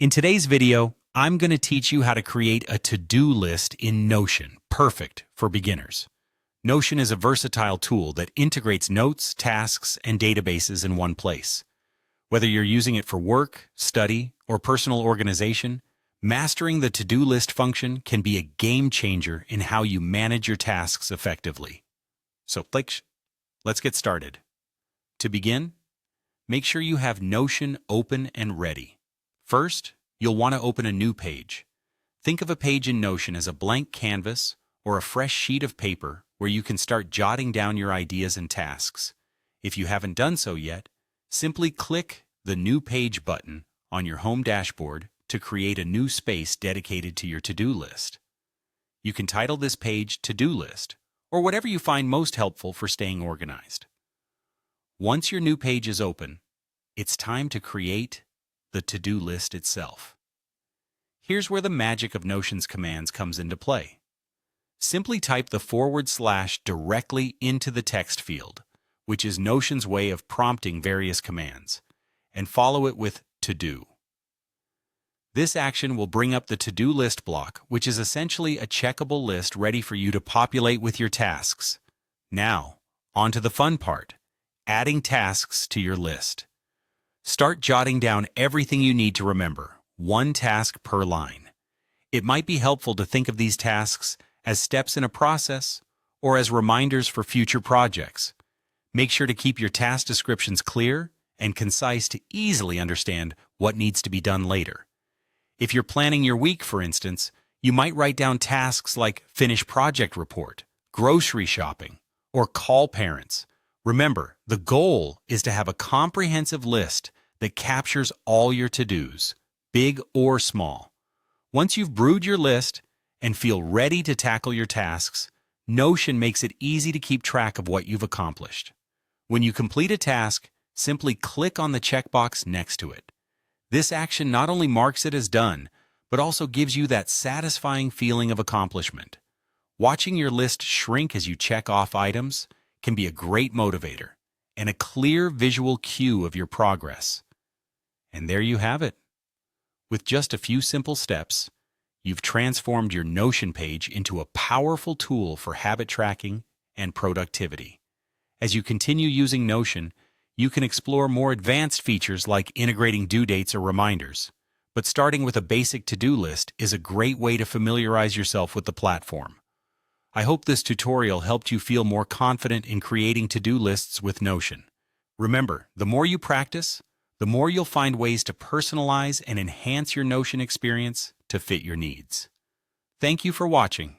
In today's video, I'm going to teach you how to create a to-do list in Notion, perfect for beginners. Notion is a versatile tool that integrates notes, tasks, and databases in one place. Whether you're using it for work, study, or personal organization, mastering the to-do list function can be a game changer in how you manage your tasks effectively. So, let's get started. To begin, make sure you have Notion open and ready. First, you'll want to open a new page. Think of a page in Notion as a blank canvas or a fresh sheet of paper where you can start jotting down your ideas and tasks. If you haven't done so yet, simply click the New Page button on your home dashboard to create a new space dedicated to your to-do list. You can title this page To-Do List, or whatever you find most helpful for staying organized. Once your new page is open, it's time to create the to-do list itself. Here's where the magic of Notion's commands comes into play. Simply type the / directly into the text field, which is Notion's way of prompting various commands, and follow it with To Do. This action will bring up the to-do list block, which is essentially a checkable list ready for you to populate with your tasks. Now, on to the fun part, adding tasks to your list. Start jotting down everything you need to remember, one task per line. It might be helpful to think of these tasks as steps in a process or as reminders for future projects. Make sure to keep your task descriptions clear and concise to easily understand what needs to be done later. If you're planning your week, for instance, you might write down tasks like finish project report, grocery shopping, or call parents. Remember, the goal is to have a comprehensive list that captures all your to-dos, big or small. Once you've brewed your list and feel ready to tackle your tasks, Notion makes it easy to keep track of what you've accomplished. When you complete a task, simply click on the checkbox next to it. This action not only marks it as done, but also gives you that satisfying feeling of accomplishment. Watching your list shrink as you check off items can be a great motivator and a clear visual cue of your progress. And there you have it. With just a few simple steps, you've transformed your Notion page into a powerful tool for habit tracking and productivity. As you continue using Notion, you can explore more advanced features like integrating due dates or reminders. But starting with a basic to-do list is a great way to familiarize yourself with the platform. I hope this tutorial helped you feel more confident in creating to-do lists with Notion. Remember, the more you practice, the more you'll find ways to personalize and enhance your Notion experience to fit your needs. Thank you for watching.